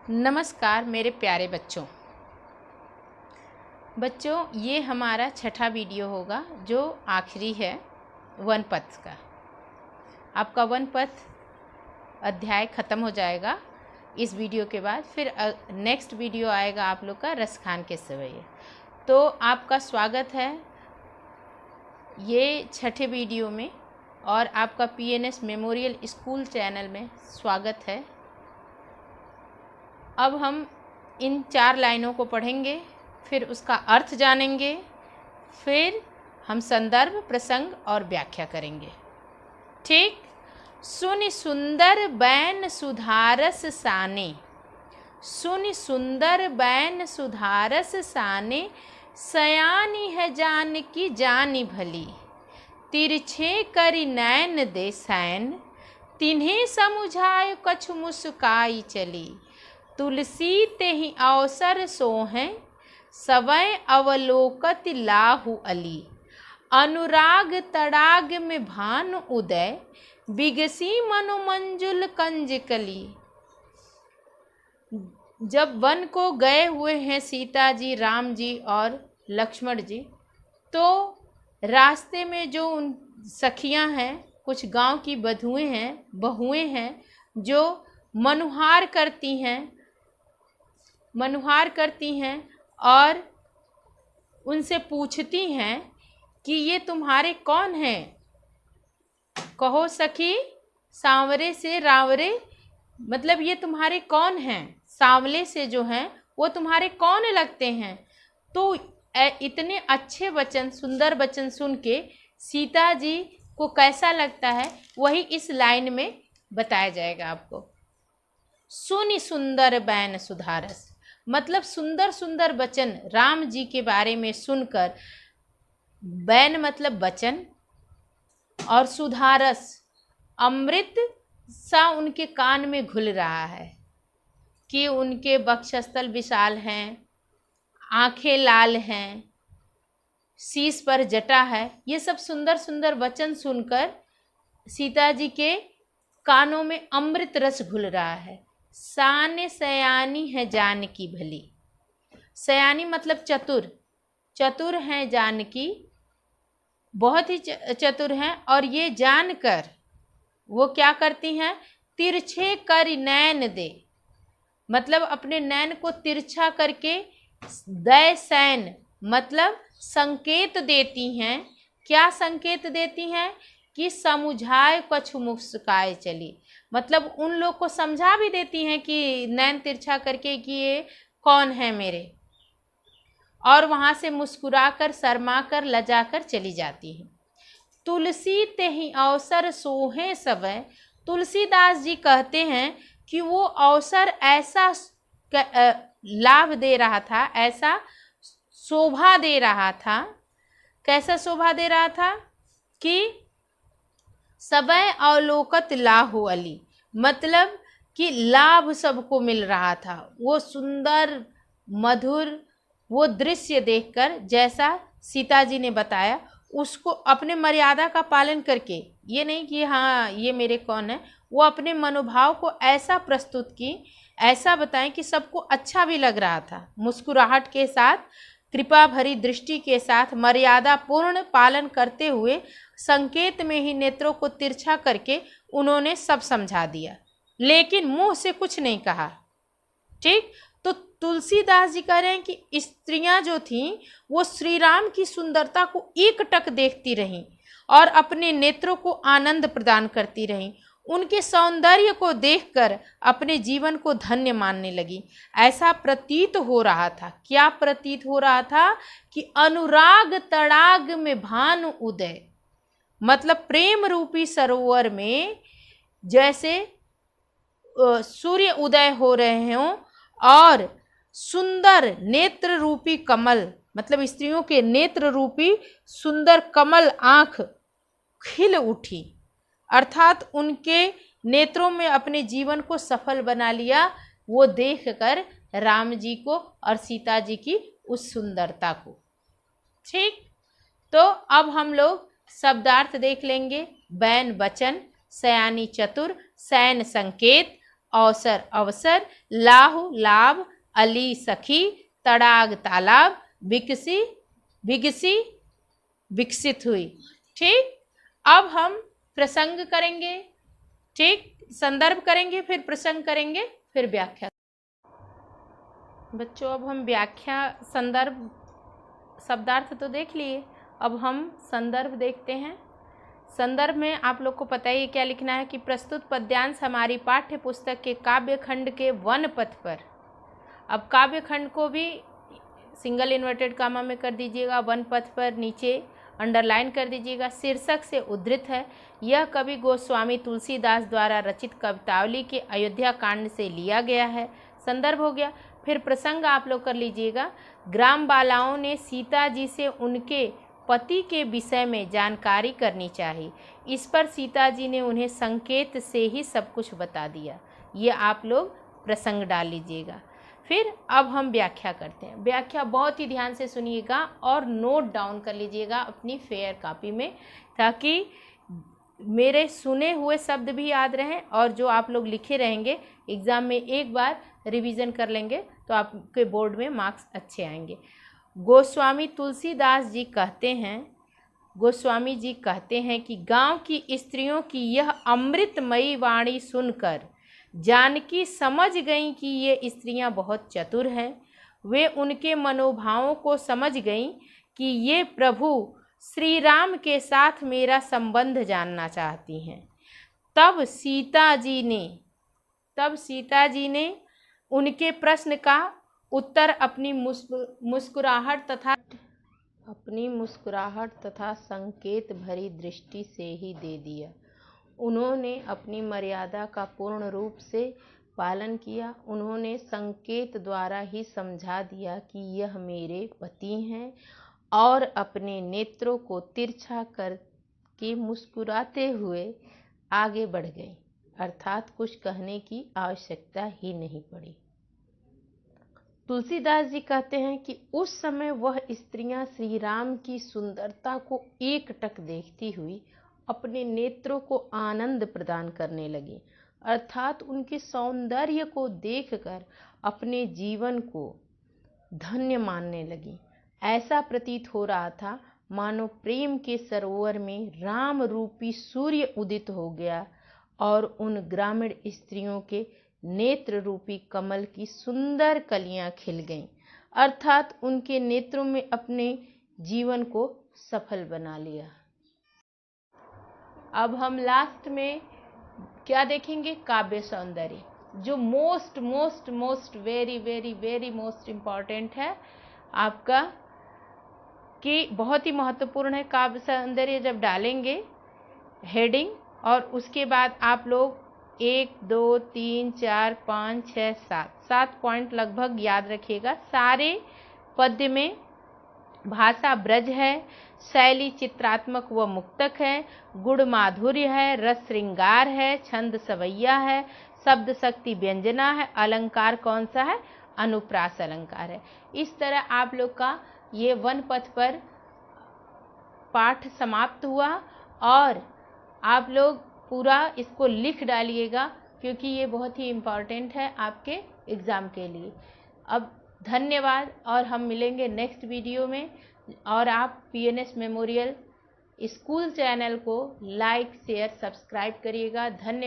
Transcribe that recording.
नमस्कार मेरे प्यारे बच्चों, ये हमारा छठा वीडियो होगा जो आखिरी है वन पथ का। आपका वन पथ अध्याय ख़त्म हो जाएगा इस वीडियो के बाद। फिर नेक्स्ट वीडियो आएगा आप लोग का रसखान के सवैया। तो आपका स्वागत है ये छठे वीडियो में और आपका PNS मेमोरियल स्कूल चैनल में स्वागत है। अब हम इन 4 लाइनों को पढ़ेंगे, फिर उसका अर्थ जानेंगे, फिर हम संदर्भ, प्रसंग और व्याख्या करेंगे। ठीक। सुनि सुंदर बैन सुधारस साने, सुनि सुंदर बैन सुधारस साने, सयानी है जान की जानी भली, तिरछे करि नैन दे सैन, तिन्हें समुझाय कछु मुस्काई चली, तुलसी तेहि अवसर सोहें, सवै अवलोकत लाहु अली, अनुराग तड़ाग में भानु उदय, बिगसी मनु मंजुल कंज कली। जब वन को गए हुए हैं सीता जी, राम जी और लक्ष्मण जी, तो रास्ते में जो उन सखियां हैं, कुछ गांव की बहुएं हैं जो मनुहार करती हैं और उनसे पूछती हैं कि ये तुम्हारे कौन हैं। कहो सखी सांवरे से रावरे, मतलब ये तुम्हारे कौन हैं, सांवले से जो हैं वो तुम्हारे कौन लगते हैं। तो इतने अच्छे वचन, सुंदर वचन सुन के सीता जी को कैसा लगता है वही इस लाइन में बताया जाएगा आपको। सुनि सुंदर बैन सुधारस, मतलब सुंदर सुंदर वचन राम जी के बारे में सुनकर, बैन मतलब वचन और सुधारस अमृत सा उनके कान में घुल रहा है कि उनके वक्षस्थल विशाल हैं, आंखें लाल हैं, शीश पर जटा है। ये सब सुंदर सुंदर वचन सुनकर सीता जी के कानों में अमृत रस घुल रहा है। साने सयानी है जानकी भली, सयानी मतलब चतुर, चतुर हैं जानकी, बहुत ही चतुर हैं। और ये जानकर वो क्या करती हैं, तिरछे कर नैन दे, मतलब अपने नैन को तिरछा करके, दय सैन मतलब संकेत देती हैं। क्या संकेत देती हैं कि समुझाए कछु मुस्काए चली, मतलब उन लोग को समझा भी देती हैं कि नैन तिरछा करके कि ये कौन है मेरे, और वहाँ से मुस्कुराकर, शर्माकर, लजाकर चली जाती हैं। तुलसी तेहि अवसर सोहे सवै, तुलसीदास जी कहते हैं कि वो अवसर ऐसा लाभ दे रहा था, ऐसा शोभा दे रहा था। कैसा शोभा दे रहा था कि सवै अवलोकत लाहु अली, मतलब कि लाभ सबको मिल रहा था। वो सुंदर मधुर वो दृश्य देखकर, जैसा सीता जी ने बताया, उसको अपने मर्यादा का पालन करके, ये नहीं कि हाँ ये मेरे कौन है, वो अपने मनोभाव को ऐसा प्रस्तुत की, ऐसा बताएं कि सबको अच्छा भी लग रहा था। मुस्कुराहट के साथ, कृपा भरी दृष्टि के साथ, मर्यादा पूर्ण पालन करते हुए, संकेत में ही नेत्रों को तिरछा करके उन्होंने सब समझा दिया, लेकिन मुंह से कुछ नहीं कहा। ठीक। तो तुलसीदास जी कह रहे हैं कि स्त्रियां जो थीं वो श्री राम की सुंदरता को एकटक देखती रहीं और अपने नेत्रों को आनंद प्रदान करती रहीं। उनके सौंदर्य को देखकर अपने जीवन को धन्य मानने लगी। ऐसा प्रतीत हो रहा था। क्या प्रतीत हो रहा था कि अनुराग तड़ाग में भानु उदय, मतलब प्रेम रूपी सरोवर में जैसे सूर्य उदय हो रहे हों, और सुंदर नेत्र रूपी कमल, मतलब स्त्रियों के नेत्र रूपी सुंदर कमल आँख खिल उठी, अर्थात उनके नेत्रों में अपने जीवन को सफल बना लिया। वो देखकर राम जी को और सीता जी की उस सुंदरता को। ठीक। तो अब हम लोग शब्दार्थ देख लेंगे। बैन वचन, सयानी चतुर, सैन संकेत, अवसर अवसर, लाहु लाभ, अली सखी, तड़ाग तालाब, विकसी विकसी विकसित हुई। ठीक, अब हम प्रसंग करेंगे। ठीक, संदर्भ करेंगे, फिर प्रसंग करेंगे, फिर व्याख्या। बच्चों अब हम व्याख्या, संदर्भ, शब्दार्थ तो देख लिए, अब हम संदर्भ देखते हैं। संदर्भ में आप लोग को पता ही क्या लिखना है कि प्रस्तुत पद्यांश हमारी पाठ्य पुस्तक के काव्य खंड के वन पथ पर। अब काव्य खंड को भी सिंगल इन्वर्टेड कामा में कर दीजिएगा, वन पथ पर नीचे अंडरलाइन कर दीजिएगा। शीर्षक से उद्धृत है। यह कवि गोस्वामी तुलसीदास द्वारा रचित कवितावली के अयोध्या कांड से लिया गया है। संदर्भ हो गया। फिर प्रसंग आप लोग कर लीजिएगा। ग्राम बालाओं ने सीता जी से उनके पति के विषय में जानकारी करनी चाहिए। इस पर सीता जी ने उन्हें संकेत से ही सब कुछ बता दिया। ये आप लोग प्रसंग डाल लीजिएगा। फिर अब हम व्याख्या करते हैं। व्याख्या बहुत ही ध्यान से सुनिएगा और नोट डाउन कर लीजिएगा अपनी फेयर कॉपी में, ताकि मेरे सुने हुए शब्द भी याद रहें और जो आप लोग लिखे रहेंगे एग्ज़ाम में एक बार रिवीजन कर लेंगे तो आपके बोर्ड में मार्क्स अच्छे आएंगे। गोस्वामी तुलसीदास जी कहते हैं, गोस्वामी जी कहते हैं कि गांव की स्त्रियों की यह अमृतमयी वाणी सुनकर जानकी समझ गईं कि ये स्त्रियां बहुत चतुर हैं। वे उनके मनोभावों को समझ गईं कि ये प्रभु श्री राम के साथ मेरा संबंध जानना चाहती हैं। तब सीता जी ने उनके प्रश्न का उत्तर अपनी मुस्कुराहट तथा संकेत भरी दृष्टि से ही दे दिया। उन्होंने अपनी मर्यादा का पूर्ण रूप से पालन किया। उन्होंने संकेत द्वारा ही समझा दिया कि यह मेरे पति हैं और अपने नेत्रों को तिरछा करके मुस्कुराते हुए आगे बढ़ गई, अर्थात कुछ कहने की आवश्यकता ही नहीं पड़ी। तुलसीदास जी कहते हैं कि उस समय वह स्त्रियां श्री राम की सुंदरता को एकटक देखती हुई अपने नेत्रों को आनंद प्रदान करने लगी, अर्थात उनके सौंदर्य को देखकर अपने जीवन को धन्य मानने लगी। ऐसा प्रतीत हो रहा था मानो प्रेम के सरोवर में राम रूपी सूर्य उदित हो गया और उन ग्रामीण स्त्रियों के नेत्र रूपी कमल की सुंदर कलियां खिल गईं, अर्थात उनके नेत्रों में अपने जीवन को सफल बना लिया। अब हम लास्ट में क्या देखेंगे? काव्य सौंदर्य, जो मोस्ट वेरी मोस्ट इम्पॉर्टेंट है आपका, कि बहुत ही महत्वपूर्ण है। काव्य सौंदर्य जब डालेंगे हेडिंग, और उसके बाद आप लोग 1 2 3 4 5 6 7 पॉइंट लगभग याद रखिएगा। सारे पद्य में भाषा ब्रज है, शैली चित्रात्मक व मुक्तक है, गुण माधुर्य है, रस श्रृंगार है, छंद सवैया है, शब्द शक्ति व्यंजना है, अलंकार कौन सा है? अनुप्रास अलंकार है। इस तरह आप लोग का ये वन पथ पर पाठ समाप्त हुआ और आप लोग पूरा इसको लिख डालिएगा, क्योंकि ये बहुत ही इम्पॉर्टेंट है आपके एग्ज़ाम के लिए। अब धन्यवाद, और हम मिलेंगे नेक्स्ट वीडियो में। और आप पीएनएस मेमोरियल स्कूल चैनल को लाइक शेयर सब्सक्राइब करिएगा। धन्यवाद।